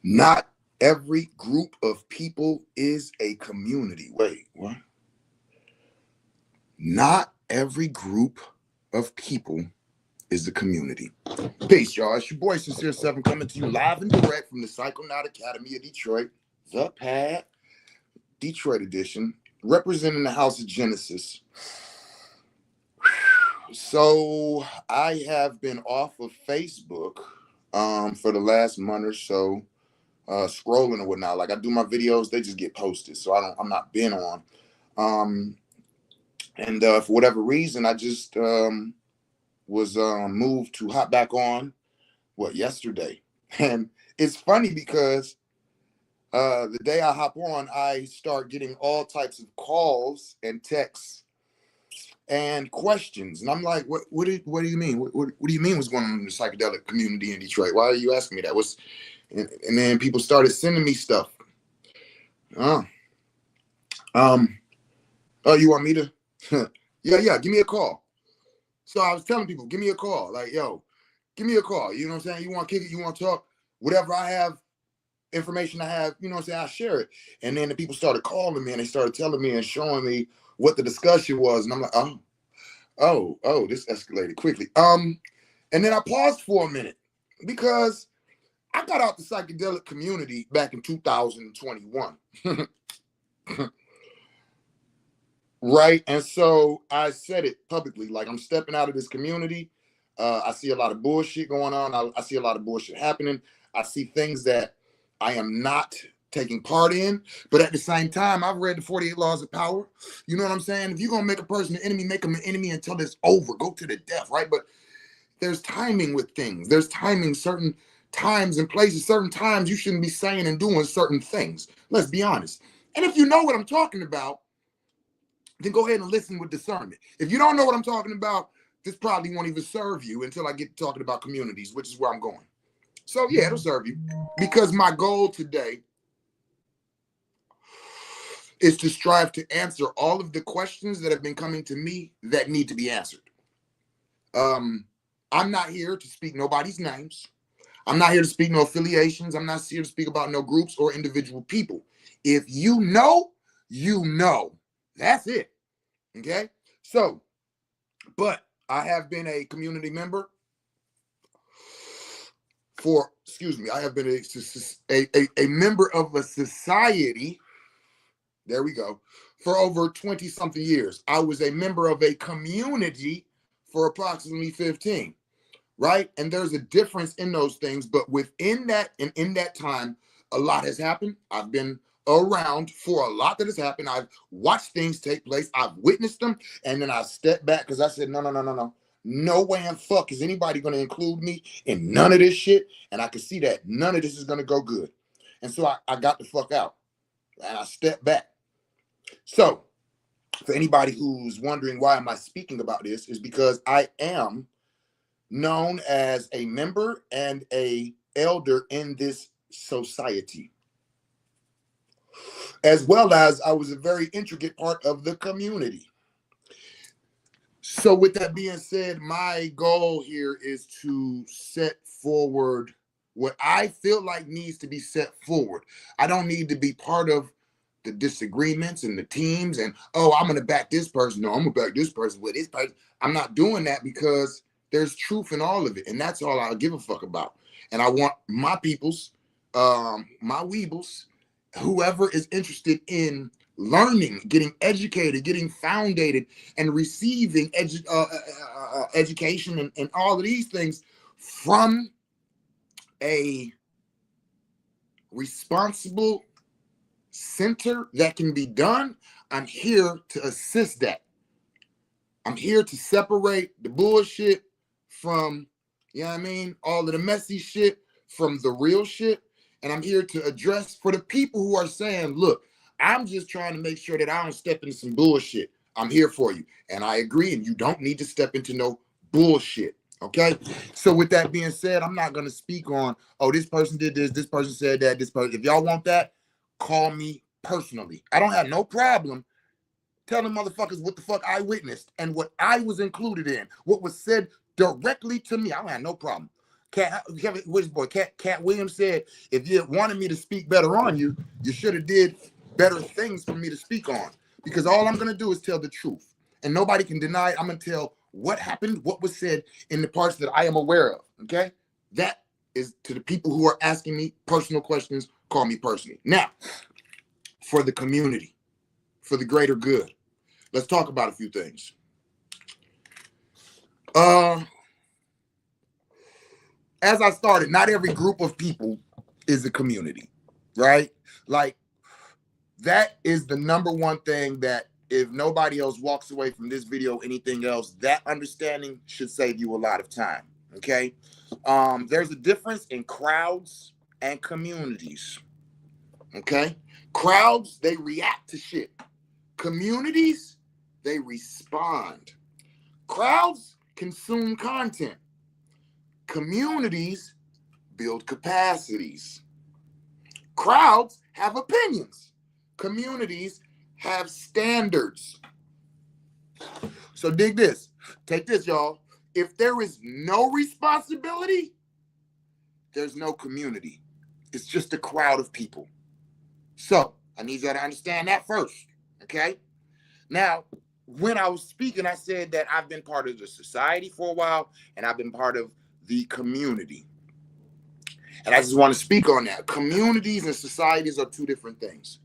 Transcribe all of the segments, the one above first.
Not every group of people is a community. Wait, what? Not every group of people is the community. Peace, y'all. It's your boy Sincere Seven coming to you live and direct from the Psychedelic Academy of Detroit, the Pad, Detroit edition, representing the House of Genesis. So I have been off of Facebook for the last month or so, scrolling or whatnot. Like I do my videos, they just get posted, so I'm not been on. And for whatever reason, I just was moved to hop back on yesterday. And it's funny because the day I hop on, I start getting all types of calls and texts and questions, and I'm like, what do you mean? What do you mean what's going on in the psychedelic community in Detroit? Why are you asking me that? And then people started sending me stuff. Oh, oh, you want me to? Yeah, give me a call. So I was telling people, give me a call. Like, yo, give me a call. You know what I'm saying? You want to kick it? You want to talk? Whatever I have, information I have, you know what I'm saying? I share it. And then the people started calling me and they started telling me and showing me what the discussion was. And I'm like, oh, this escalated quickly. And then I paused for a minute because I got out the psychedelic community back in 2021. Right. And so I said it publicly, like I'm stepping out of this community. I see a lot of bullshit going on. I see a lot of bullshit happening. I see things that I am not taking part in. But at the same time, I've read the 48 Laws of Power. You know what I'm saying? If you're going to make a person an enemy, make them an enemy until it's over. Go to the death, right? But there's timing with things. There's timing, certain times and places, certain times you shouldn't be saying and doing certain things. Let's be honest. And if you know what I'm talking about, then go ahead and listen with discernment. If you don't know what I'm talking about, this probably won't even serve you until I get talking about communities, which is where I'm going. So yeah, it'll serve you, because my goal today is to strive to answer all of the questions that have been coming to me that need to be answered. I'm not here to speak nobody's names. I'm not here to speak no affiliations. I'm not here to speak about no groups or individual people. If you know, you know. That's it. Okay? So, but I have been a community member I have been a member of a society, there we go, for over 20 something years. I was a member of a community for approximately 15, right? And there's a difference in those things, but within that and in that time, a lot has happened. I've been around for a lot that has happened. I've watched things take place. I've witnessed them. And then I stepped back because I said, no. No way in fuck is anybody going to include me in none of this shit. And I could see that none of this is going to go good. And so I got the fuck out and I stepped back. So for anybody who's wondering why am I speaking about this, is because I am known as a member and a elder in this society, as well as I was a very intricate part of the community. So with that being said, my goal here is to set forward what I feel like needs to be set forward. I don't need to be part of the disagreements and the teams and, oh, I'm going to back this person. No, I'm going to back this person with this person. I'm not doing that because there's truth in all of it. And that's all I give a fuck about. And I want my peoples, my weebles, whoever is interested in learning, getting educated, getting founded, and receiving education and all of these things from a responsible center that can be done. I'm here to assist that. I'm here to separate the bullshit from, you know what I mean, all of the messy shit from the real shit. And I'm here to address for the people who are saying, look, I'm just trying to make sure that I don't step into some bullshit. I'm here for you. And I agree. And you don't need to step into no bullshit. Okay. So with that being said, I'm not going to speak on, oh, this person did this person said that, this person. If y'all want that, call me personally. I don't have no problem telling motherfuckers what the fuck I witnessed and what I was included in, what was said directly to me. I don't have no problem. Cat Williams said, if you wanted me to speak better on you, you should have did better things for me to speak on. Because all I'm gonna do is tell the truth. And nobody can deny it. I'm gonna tell what happened, what was said in the parts that I am aware of. Okay? That is to the people who are asking me personal questions, call me personally. Now, for the community, for the greater good, let's talk about a few things. As I started, not every group of people is a community, right? Like, that is the number one thing that if nobody else walks away from this video, anything else, that understanding should save you a lot of time, okay? There's a difference in crowds and communities, okay? Crowds, they react to shit. Communities, they respond. Crowds consume content. Communities build capacities. Crowds have opinions. Communities have standards. So dig this. Take this, y'all. If there is no responsibility, there's no community. It's just a crowd of people. So I need y'all to understand that first, okay? Now, when I was speaking, I said that I've been part of the society for a while, and I've been part of the community. And I just want to speak on that. Communities and societies are two different things.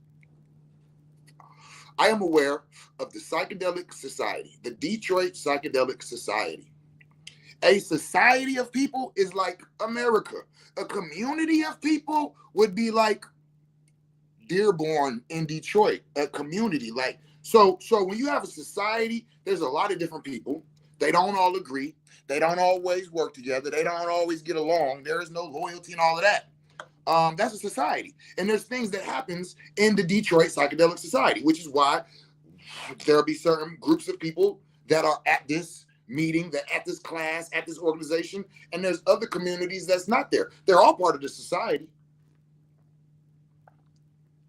I am aware of the Psychedelic Society, the Detroit Psychedelic Society. A society of people is like America. A community of people would be like Dearborn in Detroit, a community. Like, so when you have a society, there's a lot of different people. They don't all agree. They don't always work together. They don't always get along. There is no loyalty and all of that. That's a society. And there's things that happens in the Detroit Psychedelic Society, which is why there'll be certain groups of people that are at this meeting, that at this class, at this organization, and there's other communities that's not there. They're all part of the society.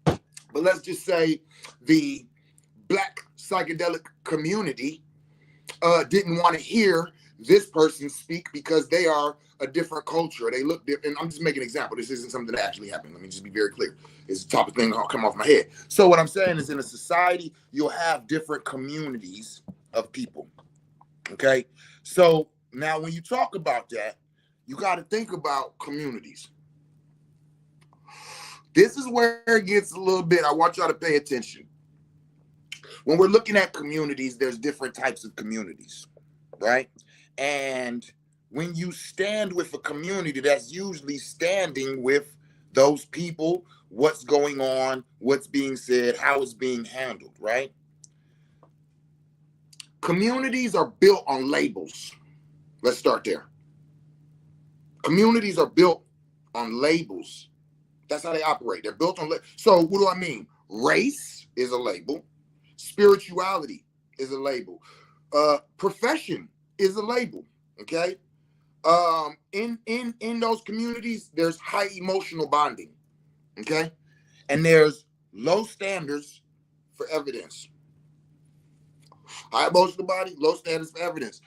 But let's just say the Black psychedelic community didn't want to hear this person speak because they are a different culture. They look different. I'm just making an example. This isn't something that actually happened. Let me just be very clear. It's the type of thing that'll come off my head. So what I'm saying is, in a society, you'll have different communities of people. Okay? So now when you talk about that, you got to think about communities. This is where it gets a little bit, I want y'all to pay attention. When we're looking at communities, there's different types of communities, right? And when you stand with a community, that's usually standing with those people, what's going on, what's being said, how it's being handled, right? Communities are built on labels. Let's start there. Communities are built on labels. That's how they operate. They're built on labels. So what do I mean? Race is a label. Spirituality is a label. Profession is a label. Okay. In those communities, there's high emotional bonding. Okay. And there's low standards for evidence. High emotional body, low standards for evidence.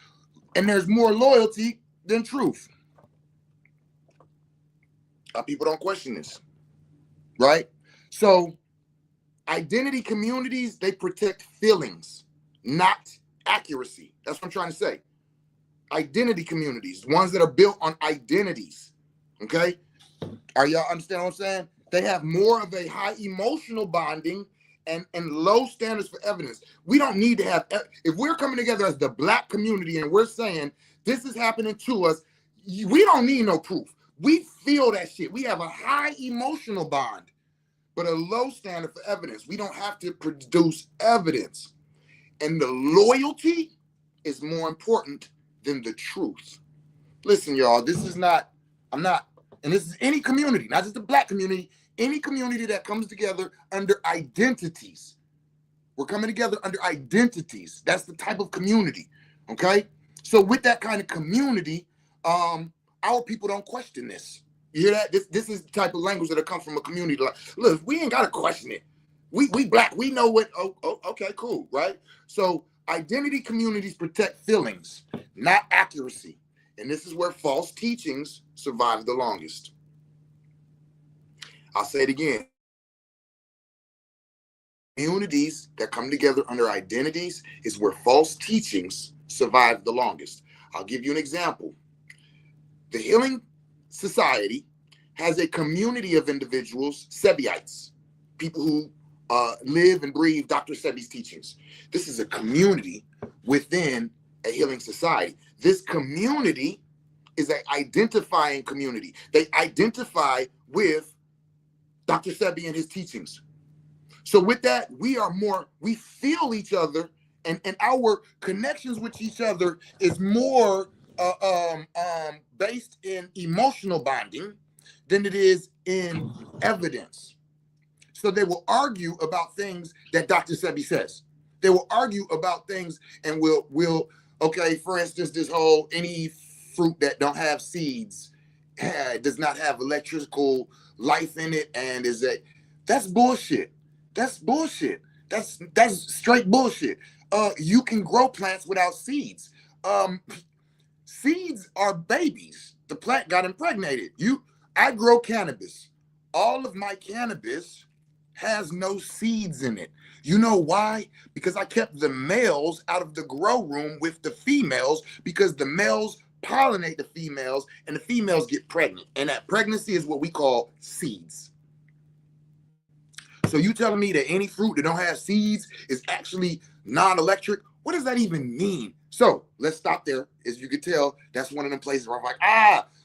And there's more loyalty than truth. People don't question this. Right? So identity communities, they protect feelings, not accuracy. That's what I'm trying to say. Identity communities, ones that are built on identities. Okay? Are y'all understand what I'm saying? They have more of a high emotional bonding and low standards for evidence. We don't need to have, if we're coming together as the Black community and we're saying this is happening to us, we don't need no proof. We feel that shit. We have a high emotional bond, but a low standard for evidence. We don't have to produce evidence. And the loyalty is more important than the truth. Listen, y'all, this is not, and this is any community, not just the Black community, any community that comes together under identities. We're coming together under identities. That's the type of community, okay? So with that kind of community, our people don't question this. You hear that? This is the type of language that comes from a community. Like, look, we ain't got to question it. We Black, we know what, okay, cool, right? So identity communities protect feelings, not accuracy. And this is where false teachings survive the longest. I'll say it again. Communities that come together under identities is where false teachings survive the longest. I'll give you an example. The Healing Society has a community of individuals, Sebeites, people who live and breathe Dr. Sebi's teachings. This is a community within a healing society. This community is an identifying community. They identify with Dr. Sebi and his teachings. So with that, we feel each other, and our connections with each other is more based in emotional bonding than it is in evidence. So they will argue about things that Dr. Sebi says. They will argue about things and will okay, for instance, this whole any fruit that don't have seeds does not have electrical life in it, and that's bullshit. That's bullshit. That's straight bullshit. You can grow plants without seeds. Seeds are babies. The plant got impregnated. I grow cannabis. All of my cannabis has no seeds in it. You know why? Because I kept the males out of the grow room with the females, because the males pollinate the females and the females get pregnant. And that pregnancy is what we call seeds. So you telling me that any fruit that don't have seeds is actually non-electric? What does that even mean? So let's stop there. As you can tell, that's one of them places where I'm like,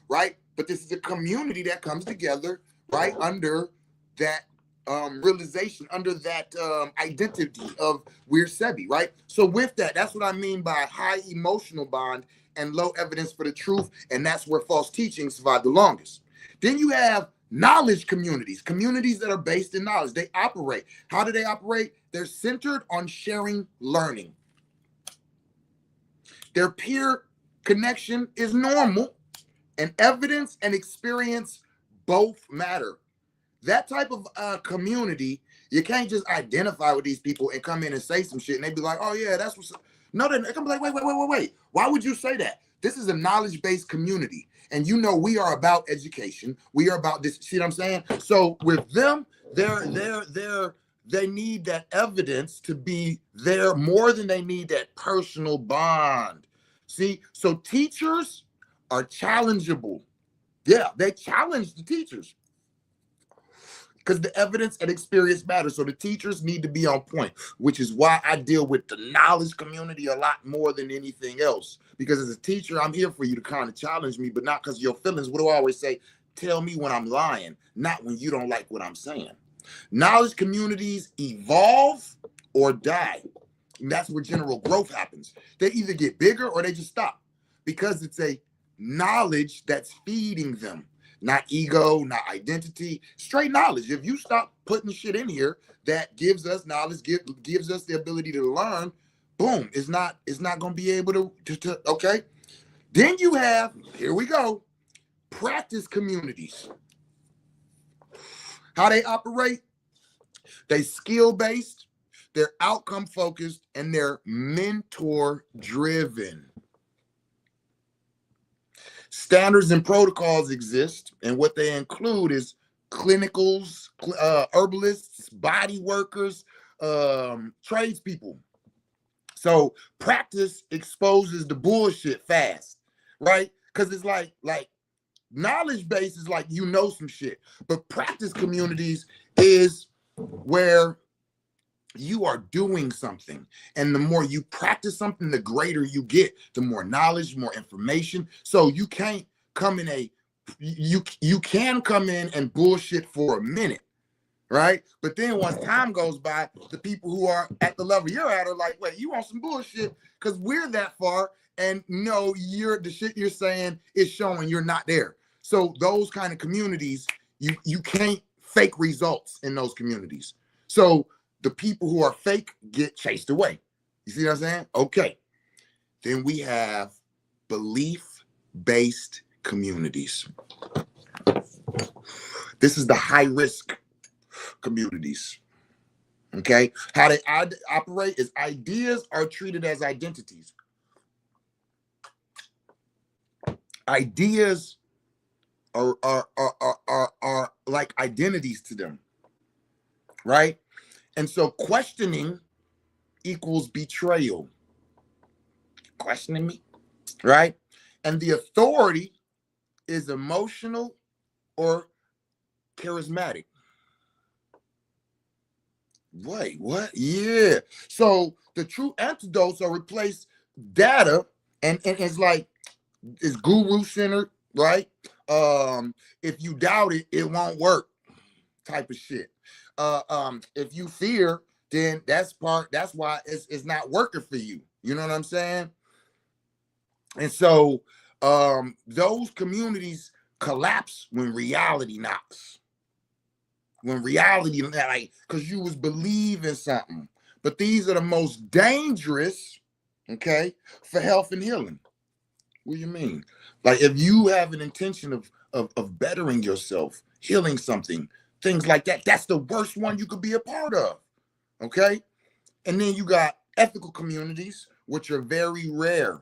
right? But this is a community that comes together, right, under that realization, under that identity of we're Sebi, right? So with that, that's what I mean by high emotional bond and low evidence for the truth. And that's where false teachings survive the longest. Then you have knowledge communities that are based in knowledge. They operate. How do they operate? They're centered on sharing learning. Their peer connection is normal, and evidence and experience both matter. That type of community, you can't just identify with these people and come in and say some shit and they be like, oh yeah, that's what's up. No, they can be like, wait. Why would you say that? This is a knowledge-based community. And you know we are about education. We are about this, see what I'm saying? So with them, they need that evidence to be there more than they need that personal bond. See, so teachers are challengeable. Yeah, they challenge the teachers because the evidence and experience matters. So the teachers need to be on point, which is why I deal with the knowledge community a lot more than anything else. Because as a teacher, I'm here for you to kind of challenge me, but not because of your feelings. What do I always say? Tell me when I'm lying, not when you don't like what I'm saying. Knowledge communities evolve or die. And that's where general growth happens. They either get bigger or they just stop because it's a knowledge that's feeding them. Not ego, not identity, straight knowledge. If you stop putting shit in here that gives us knowledge, gives us the ability to learn, boom, it's not going to be able to, okay? Then you have, here we go, practice communities. How they operate? They skill-based, they're outcome-focused, and they're mentor-driven. Standards and protocols exist, and what they include is clinicals, herbalists, body workers, tradespeople. So practice exposes the bullshit fast, right? Because it's like knowledge base is like you know some shit, but practice communities is where you are doing something, and the more you practice something, the greater you get, the more knowledge, more information. So you can't come in you can come in and bullshit for a minute, right? But then once time goes by, the people who are at the level you're at are like, wait, you want some bullshit? Because we're that far, and no, the shit you're saying is showing you're not there. So those kind of communities, you can't fake results in those communities. So the people who are fake get chased away. You see what I'm saying? Okay. Then we have belief-based communities. This is the high-risk communities. Okay? How they operate is ideas are treated as identities. Ideas are like identities to them, right? And so questioning equals betrayal. Questioning me, right? And the authority is emotional or charismatic. Wait, what? Yeah. So the true antidotes are replace data, and it's like it's guru centered, right? If you doubt it, it won't work, type of shit. If you fear, then that's why it's not working for you. You know what I'm saying? And so those communities collapse when reality knocks. When reality, like, because you was believing something. But these are the most dangerous, okay, for health and healing. What do you mean? Like if you have an intention of bettering yourself, healing something, things like that, that's the worst one you could be a part of. Okay? And then you got ethical communities, which are very rare,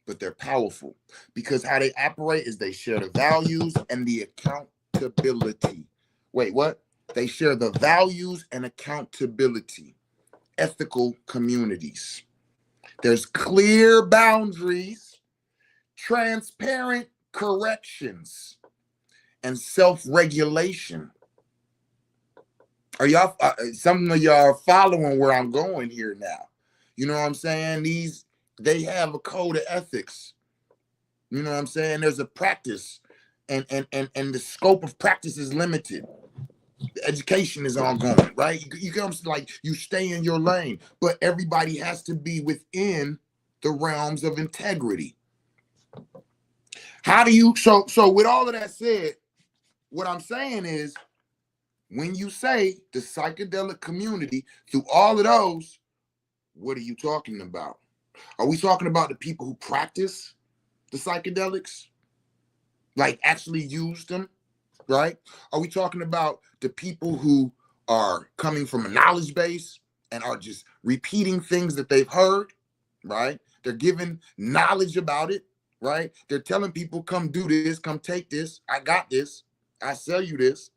but they're powerful because how they operate is they share the values and the accountability. Wait, what? They share the values and accountability. Ethical communities. There's clear boundaries, transparent corrections, and self-regulation. Are y'all, some of y'all are following where I'm going here now? You know what I'm saying? They have a code of ethics. You know what I'm saying? There's a practice, and the scope of practice is limited. The education is ongoing, right? You come like you stay in your lane, but everybody has to be within the realms of integrity. How do you so with all of that said, what I'm saying is when you say the psychedelic community through all of those, what are you talking about? Are we talking about the people who practice the psychedelics? Like actually use them, right? Are we talking about the people who are coming from a knowledge base and are just repeating things that they've heard, right? They're giving knowledge about it, right? They're telling people, come do this, come take this. I got this. I sell you this.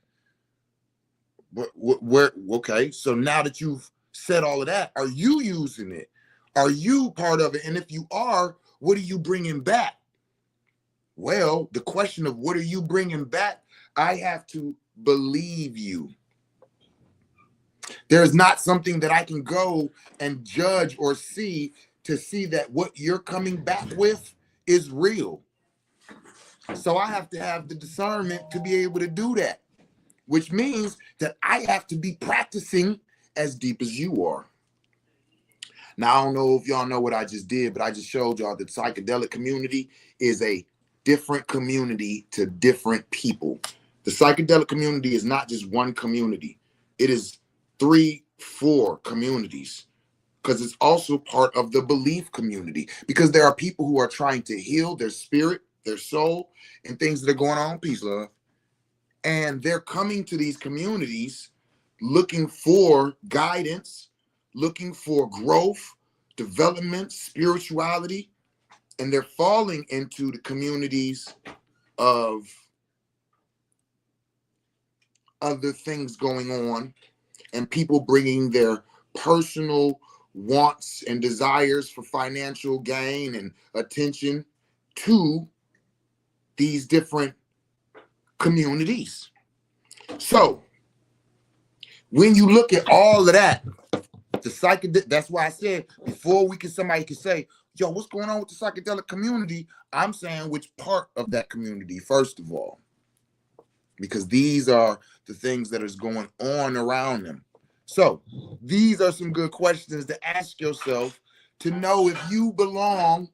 But where? Okay, so now that you've said all of that, are you using it? Are you part of it? And if you are, what are you bringing back? Well, the question of what are you bringing back, I have to believe you. There's not something that I can go and judge or see to see that what you're coming back with is real. So I have to have the discernment to be able to do that, which means that I have to be practicing as deep as you are. Now, I don't know if y'all know what I just did, but I just showed y'all that psychedelic community is a different community to different people. The psychedelic community is not just one community. It is 3, 4 communities because it's also part of the belief community because there are people who are trying to heal their spirit, their soul, and things that are going on. Peace, love. And they're coming to these communities looking for guidance, looking for growth, development, spirituality, and they're falling into the communities of other things going on and people bringing their personal wants and desires for financial gain and attention to these different communities. So when you look at all of that, the psychedelic, that's why I said before somebody can say, yo, what's going on with the psychedelic community? I'm saying which part of that community, first of all, because these are the things that is going on around them. So these are some good questions to ask yourself to know if you belong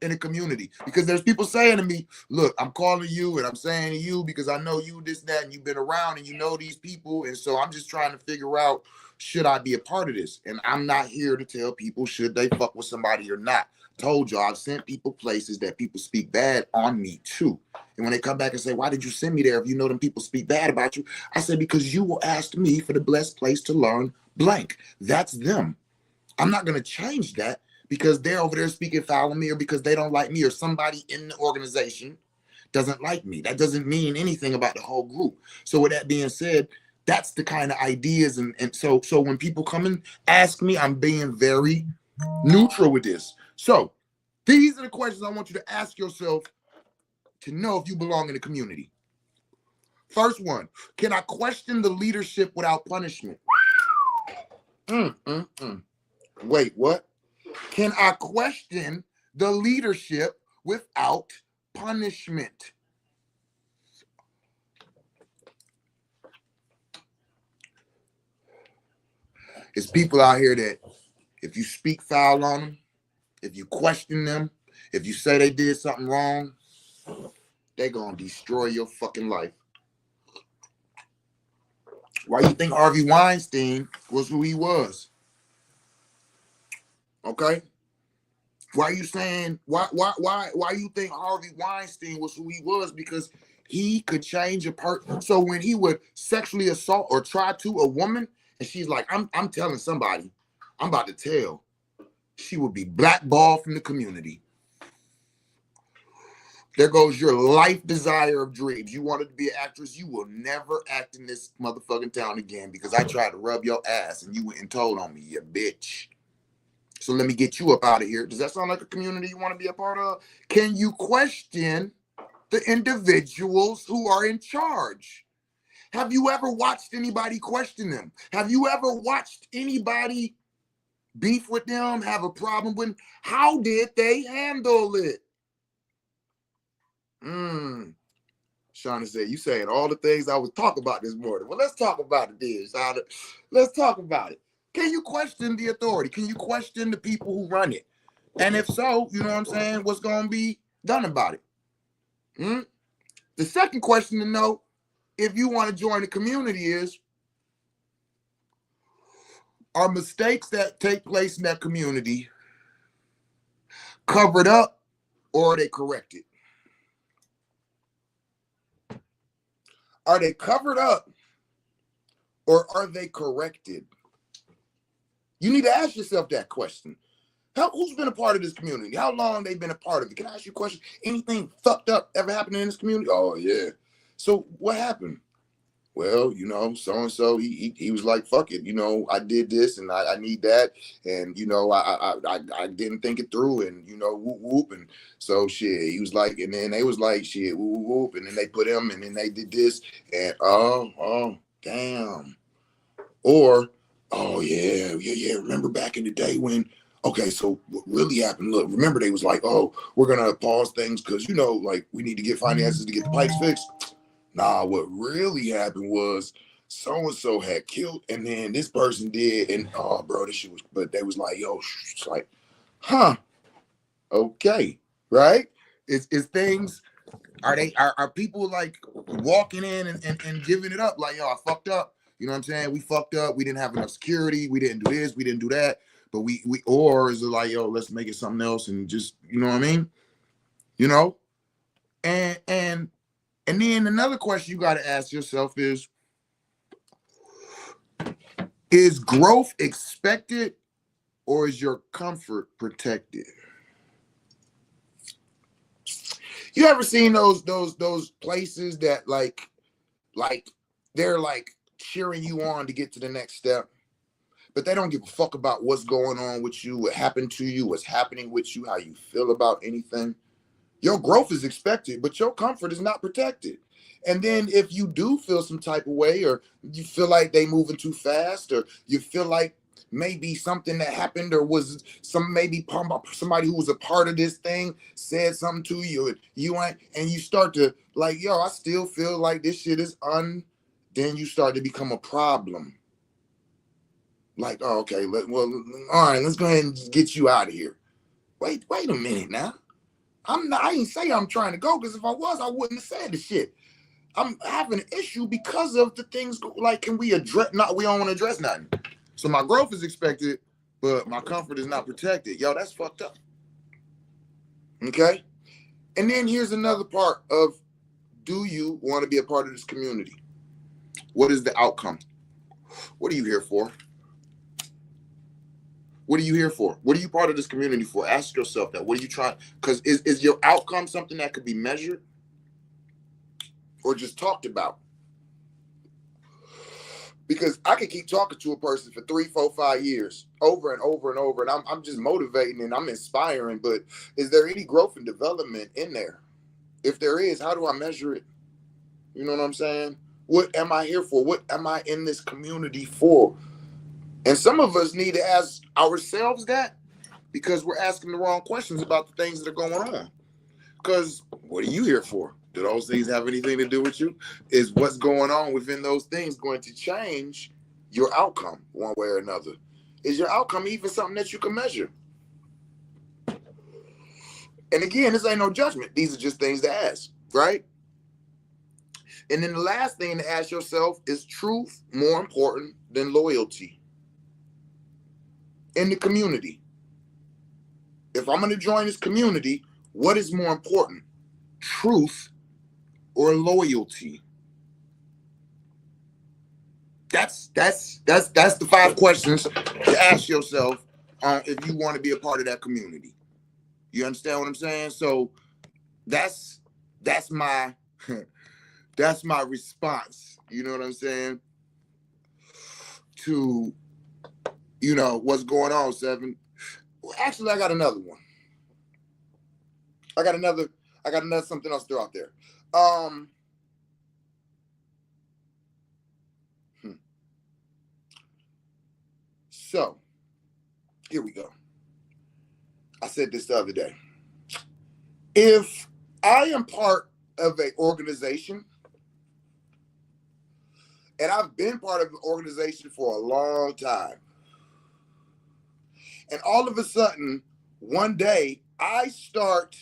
in a community, because there's people saying to me, look, I'm calling you and I'm saying to you because I know you this, that, and you've been around and you know these people. And so I'm just trying to figure out, should I be a part of this? And I'm not here to tell people should they fuck with somebody or not. Told you I've sent people places that people speak bad on me too. And when they come back and say, why did you send me there if you know them people speak bad about you? I said, because you asked me for the blessed place to learn blank. That's them. I'm not going to change that because they're over there speaking foul on me or because they don't like me or somebody in the organization doesn't like me. That doesn't mean anything about the whole group. So with that being said, that's the kind of ideas. And so when people come and ask me, I'm being very neutral with this. So these are the questions I want you to ask yourself to know if you belong in the community. First one, can I question the leadership without punishment? Wait, what? Can I question the leadership without punishment? It's people out here that if you speak foul on them, if you question them, if you say they did something wrong, they're going to destroy your fucking life. Why you think Harvey Weinstein was who he was? Okay? Why are you saying, why you think Harvey Weinstein was who he was? Because he could change a person. So when he would sexually assault or try to a woman, and she's like, I'm telling somebody, I'm about to tell, she would be blackballed from the community. There goes your life desire of dreams. You wanted to be an actress, you will never act in this motherfucking town again because I tried to rub your ass and you went and told on me, you bitch. So let me get you up out of here. Does that sound like a community you want to be a part of? Can you question the individuals who are in charge? Have you ever watched anybody question them? Have you ever watched anybody beef with them, have a problem with them? How did they handle it? Shauna said, you saying all the things I was talking about this morning. Well, let's talk about it then, Shauna. Let's talk about it. Can you question the authority? Can you question the people who run it? And if so, you know what I'm saying, what's going to be done about it? The second question to know if you want to join the community is, are mistakes that take place in that community covered up or are they corrected? Are they covered up or are they corrected? You need to ask yourself that question. Who's been a part of this community? How long they've been a part of it? Can I ask you a question? Anything fucked up ever happened in this community? Oh, yeah. So what happened? Well, you know, so-and-so, he was like, fuck it. You know, I did this and I need that. And, you know, I didn't think it through and, you know, whoop, whoop. And so shit, he was like, and then they was like, shit, whoop, whoop, whoop. And then they put him and then they did this and, oh, damn. Or, oh, yeah. Remember back in the day when, okay, so what really happened? Look, remember they was like, oh, we're going to pause things because, you know, like we need to get finances to get the pipes fixed. Nah, what really happened was so-and-so had killed and then this person did. And, oh, bro, this shit was, but they was like, yo, it's like, huh, okay, right? It's things, are people like walking in and giving it up? Like, yo, I fucked up. You know what I'm saying? We fucked up. We didn't have enough security. We didn't do this. We didn't do that. But or is it like, yo, let's make it something else and just, you know what I mean? You know? And then another question you got to ask yourself is growth expected or is your comfort protected? You ever seen those places that like they're like cheering you on to get to the next step, but they don't give a fuck about what's going on with you, what happened to you, what's happening with you, how you feel about anything? Your growth is expected, but your comfort is not protected. And then if you do feel some type of way, or you feel like they moving too fast, or you feel like maybe something that happened, or was maybe somebody who was a part of this thing said something to you, and you start to like, yo, I still feel like this shit is then you start to become a problem. Like, oh, okay, all right, let's go ahead and just get you out of here. Wait a minute now. I ain't say I'm trying to go, because if I was, I wouldn't have said the shit. I'm having an issue because of the things like, can we address, we don't want to address nothing. So my growth is expected, but my comfort is not protected. Yo, that's fucked up. Okay? And then here's another part of, do you want to be a part of this community? What is the outcome? What are you here for? What are you here for? What are you part of this community for? Ask yourself that. What are you trying? Because is your outcome something that could be measured? or just talked about. Because I could keep talking to a person for 3, 4, 5 years over and over and over, and I'm just motivating and I'm inspiring, but is there any growth and development in there? If there is, how do I measure it? You know what I'm saying? What am I here for? What am I in this community for? And some of us need to ask ourselves that, because we're asking the wrong questions about the things that are going on. Because what are you here for? Do those things have anything to do with you? Is what's going on within those things going to change your outcome one way or another? Is your outcome even something that you can measure? And again, this ain't no judgment. These are just things to ask, right? And then the last thing to ask yourself, is truth more important than loyalty in the community? If I'm going to join this community, what is more important, truth or loyalty? That's the 5 questions to ask yourself if you want to be a part of that community. You understand what I'm saying? So that's my that's my response. You know what I'm saying? To what's going on, Seven. Well, actually, I got another one. I got another something else to throw out there. So here we go. I said this the other day. If I am part of an organization, and I've been part of an organization for a long time, and all of a sudden, one day, I start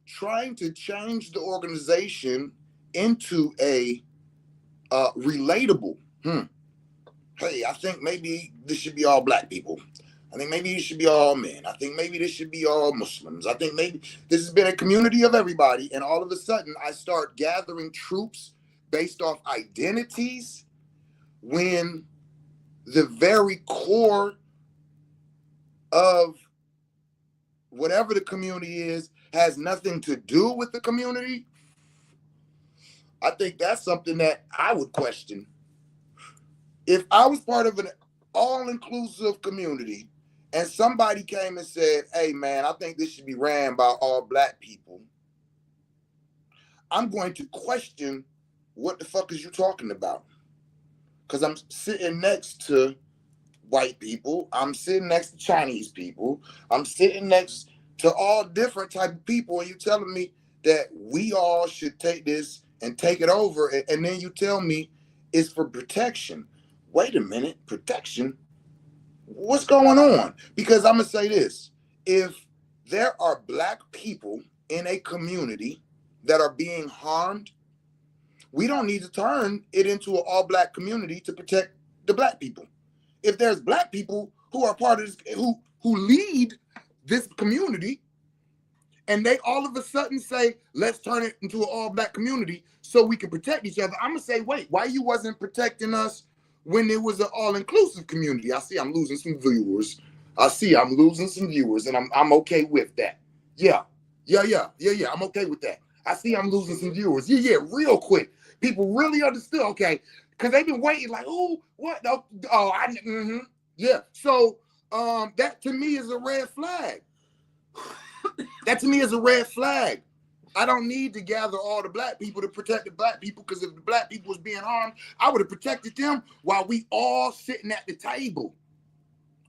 trying to change the organization into a relatable. Hey, I think maybe this should be all Black people. I think maybe it should be all men. I think maybe this should be all Muslims. I think maybe this has been a community of everybody. And all of a sudden, I start gathering troops based off identities, when the very core of whatever the community is has nothing to do with the community. I think that's something that I would question. If I was part of an all-inclusive community and somebody came and said, hey, man, I think this should be ran by all Black people, I'm going to question, what the fuck is you talking about? Because I'm sitting next to white people. I'm sitting next to Chinese people. I'm sitting next to all different type of people. And you telling me that we all should take this and take it over. And then you tell me it's for protection. Wait a minute, protection? What's going on? Because I'm going to say this. If there are Black people in a community that are being harmed, we don't need to turn it into an all Black community to protect the Black people. If there's Black people who are part of this, who lead this community, and they all of a sudden say, let's turn it into an all Black community so we can protect each other, I'm gonna say, wait, why you wasn't protecting us when it was an all-inclusive community? I see I'm losing some viewers. And I'm okay with that. Yeah. I'm okay with that. I see I'm losing some viewers. Yeah, real quick. People really understood, okay, because they've been waiting like, oh, what? Yeah. So that to me is a red flag. That to me is a red flag. I don't need to gather all the Black people to protect the Black people, because if the Black people was being harmed, I would have protected them while we all sitting at the table.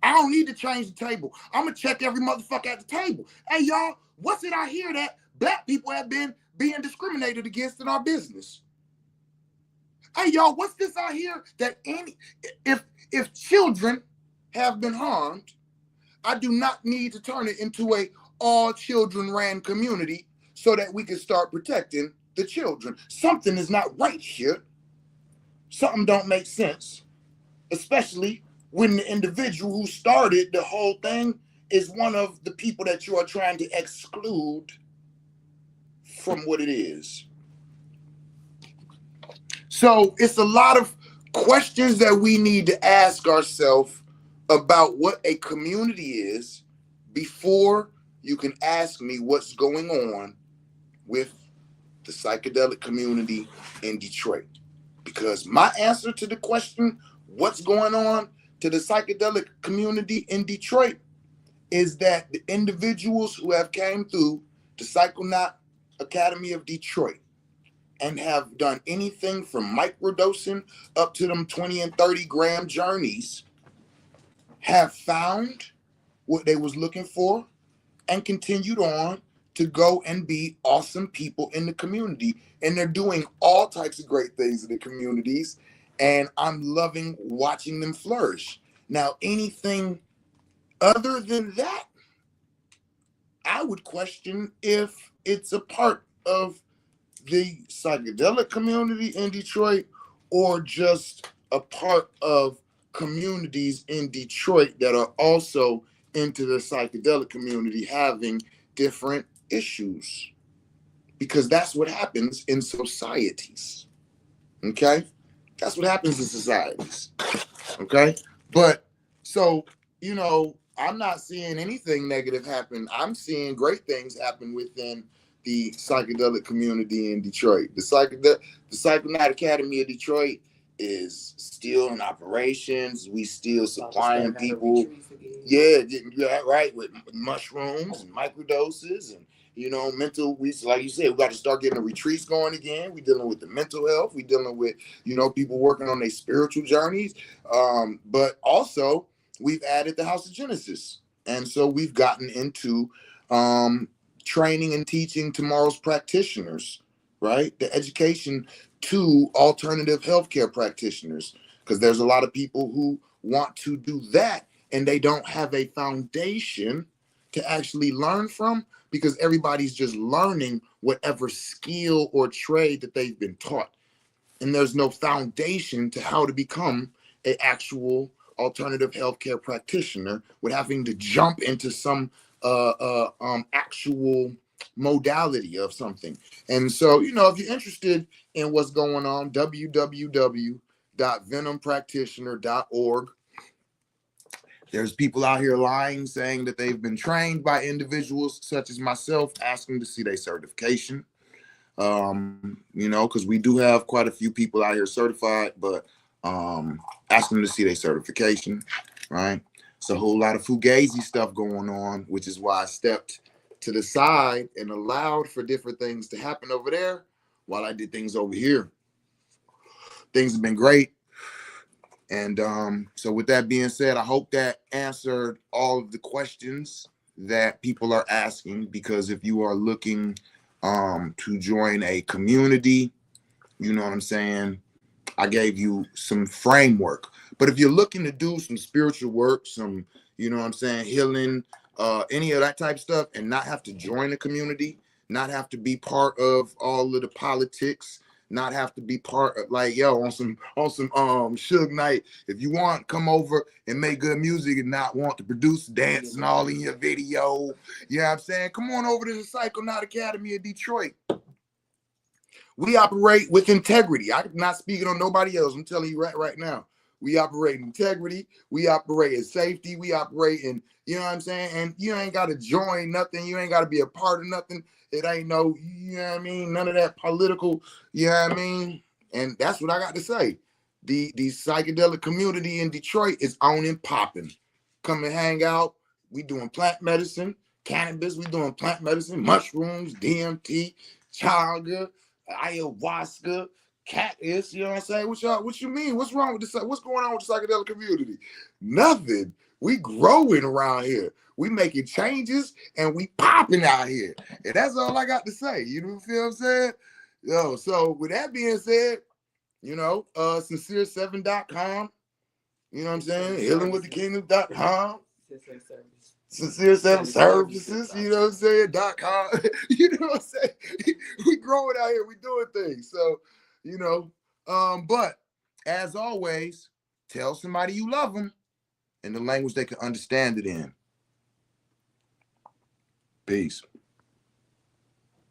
I don't need to change the table. I'm going to check every motherfucker at the table. Hey, y'all, what's it I hear that Black people have been being discriminated against in our business? Hey, y'all, what's this I hear that if children have been harmed, I do not need to turn it into a all children ran community so that we can start protecting the children. Something is not right here. Something don't make sense, especially when the individual who started the whole thing is one of the people that you are trying to exclude from what it is. So it's a lot of questions that we need to ask ourselves about what a community is before you can ask me what's going on with the psychedelic community in Detroit. Because my answer to the question, what's going on to the psychedelic community in Detroit, is that the individuals who have came through the Psychonaut Academy of Detroit and have done anything from microdosing up to them 20 and 30 gram journeys have found what they was looking for and continued on to go and be awesome people in the community. And they're doing all types of great things in the communities. And I'm loving watching them flourish. Now, anything other than that, I would question if it's a part of the psychedelic community in Detroit or just a part of communities in Detroit that are also into the psychedelic community having different issues, because that's what happens in societies. Okay, that's what happens in societies. Okay, but so, you know, I'm not seeing anything negative happen. I'm seeing great things happen within the psychedelic community in Detroit. The Psychonaut Academy of Detroit is still in operations. We still supplying people. Yeah, right, with mushrooms and microdoses and, you know, mental. We, like you said, we got to start getting the retreats going again. We dealing with the mental health. We dealing with, you know, people working on their spiritual journeys. But also we've added the House of Genesis, and so we've gotten into training and teaching tomorrow's practitioners, right? The education to alternative healthcare practitioners, because there's a lot of people who want to do that and they don't have a foundation to actually learn from, because everybody's just learning whatever skill or trade that they've been taught. And there's no foundation to how to become an actual alternative healthcare practitioner with having to jump into some actual modality of something. And so, you know, if you're interested in what's going on, www.venompractitioner.org. There's people out here lying, saying that they've been trained by individuals such as myself, asking to see their certification. You know, because we do have quite a few people out here certified, but asking them to see their certification, right? It's a whole lot of fugazi stuff going on, which is why I stepped to the side and allowed for different things to happen over there while I did things over here. Things have been great. And so with that being said, I hope that answered all of the questions that people are asking, because if you are looking to join a community, you know what I'm saying, I gave you some framework. But if you're looking to do some spiritual work, some, you know what I'm saying, healing, any of that type of stuff, and not have to join a community, not have to be part of all of the politics, not have to be part of, like, yo, on some Suge Knight, if you want, come over and make good music and not want to produce dance and all in your video, you know what I'm saying, come on over to the Psychonaut Academy of Detroit. We operate with integrity. I'm not speaking on nobody else. I'm telling you right now. We operate in integrity. We operate in safety. We operate in, you know what I'm saying? And you ain't got to join nothing. You ain't got to be a part of nothing. It ain't no, you know what I mean? None of that political, you know what I mean? And that's what I got to say. The psychedelic community in Detroit is on and popping. Come and hang out. We doing plant medicine, cannabis. We doing plant medicine, mushrooms, DMT, chaga, ayahuasca, cactus, you know what I'm saying? What you mean? What's wrong with this? What's going on with the psychedelic community? Nothing. We growing around here. We making changes and we popping out here. And that's all I got to say. You know what I'm saying? Yo, so with that being said, you know, sincere7.com, you know what I'm saying? Healingwiththekingdom.com. Sincere Seven Services, you know what I'm saying? .com, you know what I'm saying? We growing out here, we doing things. So, you know, but as always, tell somebody you love them in the language they can understand it in. Peace.